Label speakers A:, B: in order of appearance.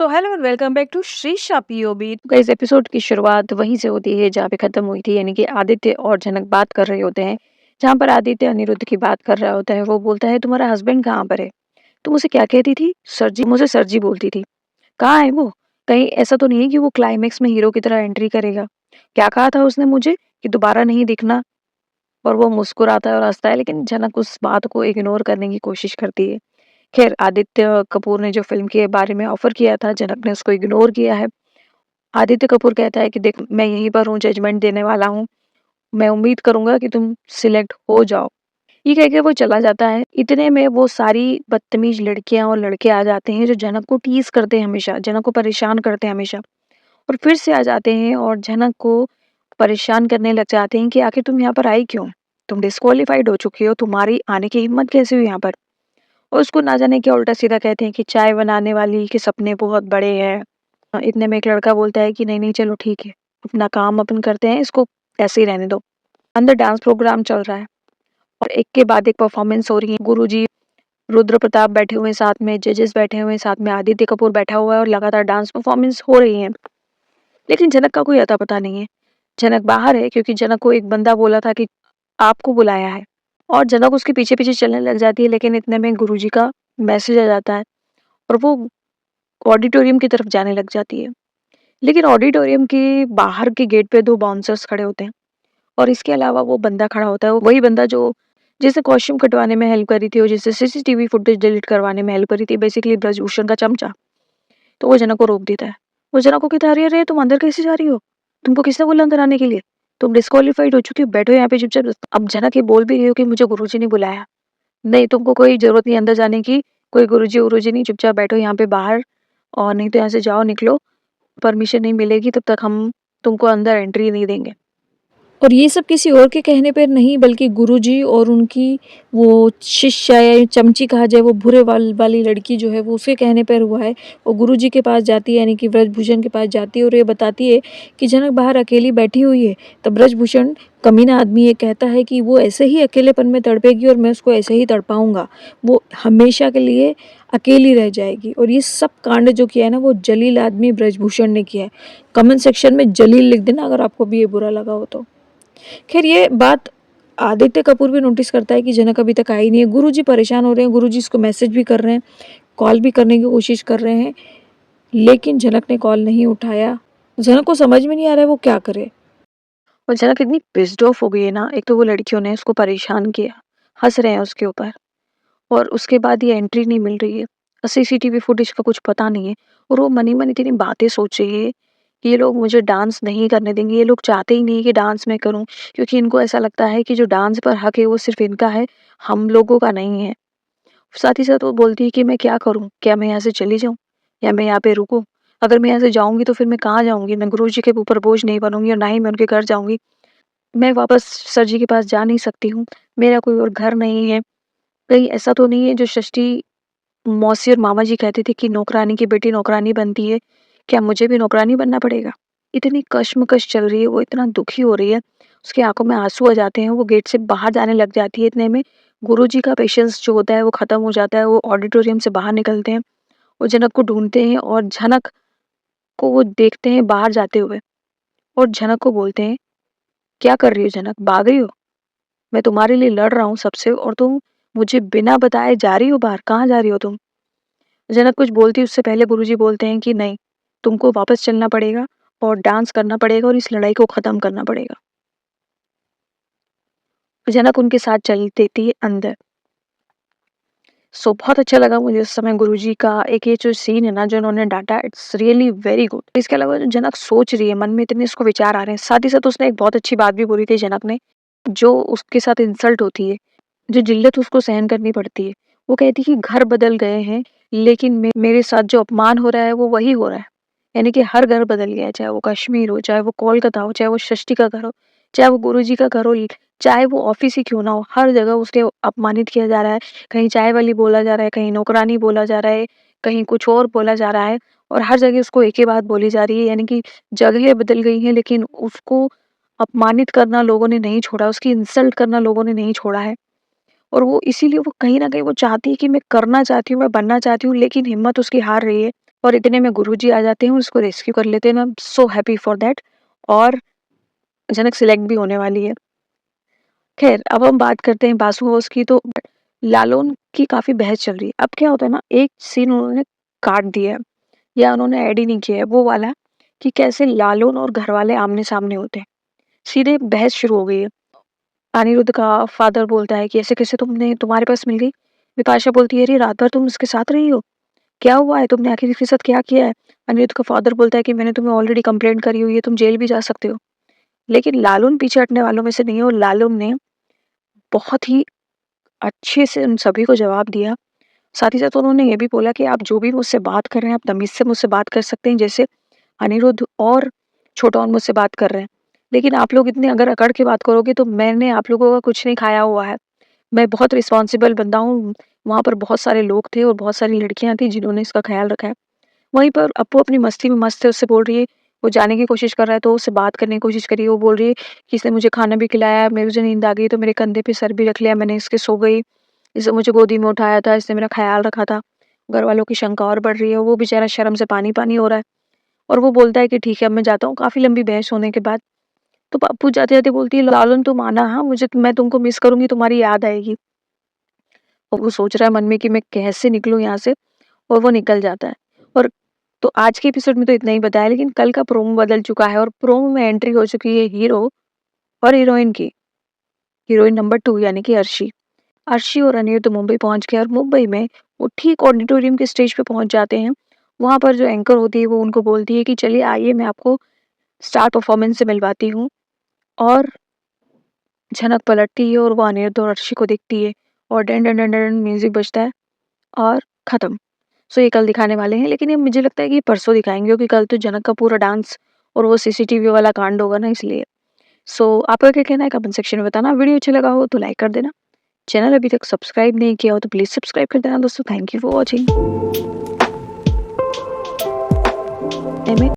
A: तो hello and welcome back to Shreesha POB. इस episode की शुरुआत वहीं से होती है जहाँ पे खत्म हुई थी, यानी कि आदित्य और जनक बात कर रहे होते हैं। जहाँ पर आदित्य अनिरुद्ध की बात कर रहा होता है, वो बोलता है तुम्हारा हस्बैंड कहाँ पर है? तुम उसे क्या कहती थी? सर जी, मुझे सर जी बोलती थी। कहाँ है वो? कहीं ऐसा तो नहीं है कि वो क्लाइमेक्स में हीरो की तरह एंट्री करेगा? क्या कहा था उसने मुझे कि दोबारा नहीं दिखना? और वो मुस्कुराता है और हंसता है, लेकिन जनक उस बात को इग्नोर करने की कोशिश करती है। खैर, आदित्य कपूर ने जो फ़िल्म के बारे में ऑफ़र किया था, जनक ने उसको इग्नोर किया है। आदित्य कपूर कहता है कि देख, मैं यहीं पर हूँ, जजमेंट देने वाला हूँ। मैं उम्मीद करूँगा कि तुम सिलेक्ट हो जाओ। ये कह के वो चला जाता है। इतने में वो सारी बदतमीज़ लड़कियाँ और लड़के आ जाते हैं जो जनक को टीज़ करते हैं हमेशा, जनक को परेशान करते हैं हमेशा। और फिर से आ जाते हैं और जनक को परेशान करने लग जाते हैं कि आखिर तुम यहाँ पर आई क्यों? तुम डिस्क्वालिफ़ाइड हो चुकी हो, तुम्हारी आने की हिम्मत कैसे हुई यहाँ पर? और उसको ना जाने क्या उल्टा-सीधा कहते हैं कि चाय बनाने वाली के सपने बहुत बड़े हैं। इतने में एक लड़का बोलता है कि नहीं, नहीं चलो ठीक है, अपना काम अपन करते हैं, इसको ऐसे ही रहने दो। अंदर डांस प्रोग्राम चल रहा है और एक के बाद एक परफॉर्मेंस हो रही है। गुरुजी, रुद्र प्रताप बैठे हुए हैं साथ में, जजेस बैठे हुए हैं साथ में, आदित्य कपूर बैठा हुआ है और लगातार डांस परफॉर्मेंस हो रही है। लेकिन जनक का कोई अता पता नहीं है। जनक बाहर है क्योंकि जनक को एक बंदा बोला था कि आपको बुलाया है, और जनक उसके पीछे-पीछे चलने लग जाती है, लेकिन इतने में गुरुजी का मैसेज आ जाता है और वो ऑडिटोरियम की तरफ जाने लग जाती है। लेकिन ऑडिटोरियम के बाहर के गेट पे 2 बाउंसर्स खड़े होते हैं और इसके अलावा वो बंदा खड़ा होता है, वो वही बंदा जो जिसे कॉस्ट्यूम कटवाने में हेल्प करी थी और जिसे सीसीटीवी फुटेज डिलीट करवाने में हेल्प करी थी, बेसिकली ब्रजभूषण का चमचा। तो वो जनक को रोक देता है। वो जनक को कहता है, "अरे! तुम अंदर कैसे जा रही हो? तुमको किसने बोला अंदर आने के लिए? तुम डिस्क्वालिफाइड हो चुकी हो, बैठो यहाँ पे चुपचाप।" अब जनक ये बोल भी रही हो कि मुझे गुरुजी ने बुलाया। नहीं, तुमको कोई ज़रूरत नहीं अंदर जाने की, कोई गुरुजी-वुरुजी नहीं, चुपचाप बैठो यहाँ पे बाहर, और नहीं तो यहाँ से जाओ, निकलो। परमिशन नहीं मिलेगी तब तक हम तुमको अंदर एंट्री नहीं देंगे। और ये सब किसी और के कहने पर नहीं, बल्कि गुरुजी और उनकी वो शिष्या या चमची कहा जाए, वो भूरे वाली लड़की जो है वो उसके कहने पर हुआ है। वो गुरुजी के पास जाती है, यानी कि ब्रजभूषण के पास जाती है और ये बताती है कि जनक बाहर अकेली बैठी हुई है। तब ब्रजभूषण, कमीना आदमी, ये कहता है कि वो ऐसे ही अकेलेपन में तड़पेगी और मैं उसको ऐसे ही तड़पाऊँगा। वो हमेशा के लिए अकेली रह जाएगी। और ये सब कांड जो किया है ना, वो जलील आदमी ब्रजभूषण ने किया है। कमेंट सेक्शन में जलील लिख देना अगर आपको भी ये बुरा लगा हो तो। खैर, ये बात आदित्य कपूर भी नोटिस करता है कि जनक अभी तक आई नहीं है। गुरुजी परेशान हो रहे हैं, गुरुजी इसको मैसेज भी कर रहे हैं, कॉल भी करने की कोशिश कर रहे हैं, लेकिन जनक ने कॉल नहीं उठाया। जनक को समझ में नहीं आ रहा है वो क्या करे। और जनक इतनी पिस्ड ऑफ हो गई है ना, एक तो वो लड़कियों ने उसको परेशान किया, हंस रहे हैं उसके ऊपर, और उसके बाद ये एंट्री नहीं मिल रही है, सीसीटीवी फुटेज का कुछ पता नहीं है, और वो मनी मन इतनी बातें सोच रही है कि ये लोग मुझे डांस नहीं करने देंगे, ये लोग चाहते ही नहीं कि डांस मैं करूं, क्योंकि इनको ऐसा लगता है कि जो डांस पर हक है वो सिर्फ इनका है, हम लोगों का नहीं है। साथ ही साथ वो बोलती है कि मैं क्या करूं, क्या मैं यहाँ से चली जाऊं या मैं यहाँ पे रुकूं? अगर मैं यहाँ से जाऊंगी तो फिर मैं कहाँ जाऊंगी? मैं गुरु जी के ऊपर बोझ नहीं बनूंगी और ना ही मैं उनके घर जाऊंगी। मैं वापस सर जी के पास जा नहीं सकती हूँ, मेरा कोई और घर नहीं है। कहीं ऐसा तो नहीं है जो षष्ठी मौसी और मामा जी कहते थे कि नौकरानी की बेटी नौकरानी बनती है, क्या मुझे भी नौकरानी बनना पड़ेगा? इतनी कश्मकश चल रही है, वो इतना दुखी हो रही है, उसकी आँखों में आँसू आ जाते हैं, वो गेट से बाहर जाने लग जाती है। इतने में गुरुजी का पेशेंस जो होता है वो खत्म हो जाता है, वो ऑडिटोरियम से बाहर निकलते हैं, वो जनक को ढूँढते हैं और जनक को वो देखते हैं बाहर जाते हुए, और जनक को बोलते हैं, "क्या कर रही हो जनक? भाग रही हो? मैं तुम्हारे लिए लड़ रहा हूँ सबसे और तुम मुझे बिना बताए जा रही हो बाहर, कहाँ जा रही हो तुम?" जनक कुछ बोलती उससे पहले गुरुजी बोलते हैं कि नहीं, तुमको वापस चलना पड़ेगा और डांस करना पड़ेगा और इस लड़ाई को खत्म करना पड़ेगा। जनक उनके साथ चल देती है अंदर। सो बहुत अच्छा लगा मुझे उस समय गुरुजी का एक ये जो सीन है ना जो उन्होंने डांटा, इट्स रियली वेरी गुड। इसके अलावा जो जनक सोच रही है, मन में इतने उसको विचार आ रहे हैं, साथ ही साथ उसने एक बहुत अच्छी बात भी बोली थी जनक ने, जो उसके साथ इंसल्ट होती है, जो जिल्लत उसको सहन करनी पड़ती है। वो कहती है कि घर बदल गए हैं, लेकिन मेरे साथ जो अपमान हो रहा है वो वही हो रहा है। यानी कि हर घर बदल गया है, चाहे वो कश्मीर हो, चाहे वो कोलकाता हो, चाहे वो षष्ठी का घर हो, चाहे वो गुरुजी का घर हो, चाहे वो ऑफिस ही क्यों ना हो, हर जगह उसके अपमानित किया जा रहा है। कहीं चाय वाली बोला जा रहा है, कहीं नौकरानी बोला जा रहा है, कहीं कुछ और बोला जा रहा है, और हर जगह उसको एक ही बात बोली जा रही है। यानी कि जगह बदल गई है, लेकिन उसको अपमानित करना लोगों ने नहीं छोड़ा, उसकी इंसल्ट करना लोगों ने नहीं छोड़ा है। और वो इसीलिए वो कहीं न कहीं वो चाहती है कि मैं करना चाहती हूँ, मैं बनना चाहती हूँ, लेकिन हिम्मत उसकी हार रही है। और इतने में गुरुजी आ जाते हैं और उसको रेस्क्यू कर लेते हैं। I am so happy for that. और जनक सिलेक्ट भी होने वाली है। खैर, अब हम बात करते हैं बासु हाउस की। तो लालून की काफ़ी बहस चल रही है। अब क्या होता है ना, एक सीन उन्होंने काट दिया है या उन्होंने ऐड ही नहीं किया है, वो वाला कि कैसे लालून और घरवाले आमने-सामने होते हैं। सीधे बहस शुरू हो गई है। अनिरुद्ध का फादर बोलता है कि ऐसे कैसे तुमने तुम्हारे पास मिल गई? बिपाशा बोलती है, अरे रात भर तुम उसके साथ रही हो? क्या हुआ है? तुमने आखिर इसके साथ क्या किया है? अनिरुद्ध का फादर बोलता है कि मैंने तुम्हें ऑलरेडी कंप्लेंट करी हुई है, तुम जेल भी जा सकते हो। लेकिन लालून पीछे हटने वालों में से नहीं है और लालून ने बहुत ही अच्छे से उन सभी को जवाब दिया। साथ ही साथ उन्होंने ये भी बोला कि आप जो भी मुझसे बात कर रहे हैं, आप तमीज़ से मुझसे बात कर सकते हैं, जैसे अनिरुद्ध और छोटौन मुझसे बात कर रहे हैं। लेकिन आप लोग इतने अगर अकड़ के बात करोगे तो मैंने आप लोगों का कुछ नहीं खाया हुआ है। मैं बहुत रिस्पॉन्सिबल बंदा हूँ। वहाँ पर बहुत सारे लोग थे और बहुत सारी लड़कियाँ थी जिन्होंने इसका ख़्याल रखा है। वहीं पर अप्पू अपनी मस्ती में मस्त है, उससे बोल रही है, वो जाने की कोशिश कर रहा है तो उससे बात करने की कोशिश करी। वो बोल रही है कि इसने मुझे खाना भी खिलाया, मुझे नींद आ गई तो मेरे कंधे पे सर भी रख लिया मैंने, इसके सो गई। इसने मुझे गोदी में उठाया था, इसने मेरा ख़्याल रखा था। घरवालों की शंका और बढ़ रही है, वो बेचारा शर्म से पानी-पानी हो रहा है और वो बोलता है कि ठीक है अब मैं जाता हूँ। काफ़ी लंबी बहस होने के बाद तो अप्पू जाते-जाते बोलती है, "लालन तुम आना हाँ, मैं तुमको मिस करूँगी, तुम्हारी याद आएगी।" और वो सोच रहा है मन में कि मैं कैसे निकलूँ यहाँ से, और वो निकल जाता है। और तो आज के एपिसोड में तो इतना ही बताया, लेकिन कल का प्रोमो बदल चुका है और प्रोमो में एंट्री हो चुकी है हीरो और हीरोइन की। हीरोइन नंबर 2 यानी कि अर्शी। अर्शी और अनिरुद्ध मुंबई पहुँच गए और मुंबई में वो ठीक ऑडिटोरियम के स्टेज पे पहुँच जाते हैं। वहाँ पर जो एंकर होती है वो उनको बोलती है कि चलिए आइए मैं आपको स्टार परफॉर्मेंस से मिलवाती हूँ। और झनक पलटती है और वो अनिरुद्ध और अर्शी को देखती है और done done done done music बजता है और खत्म। सो ये कल दिखाने वाले हैं, लेकिन ये मुझे लगता है कि परसों दिखाएंगे क्योंकि कल तो जनक का पूरा डांस और वो सीसीटीवी वाला कांड होगा ना, इसलिए। सो आपका क्या कहना है कमेंट सेक्शन में बताना। वीडियो अच्छा लगा हो तो लाइक कर देना। चैनल अभी तक सब्सक्राइब नहीं किया हो तो प्लीज़ सब्सक्राइब कर देना दोस्तों। Thank you for watching.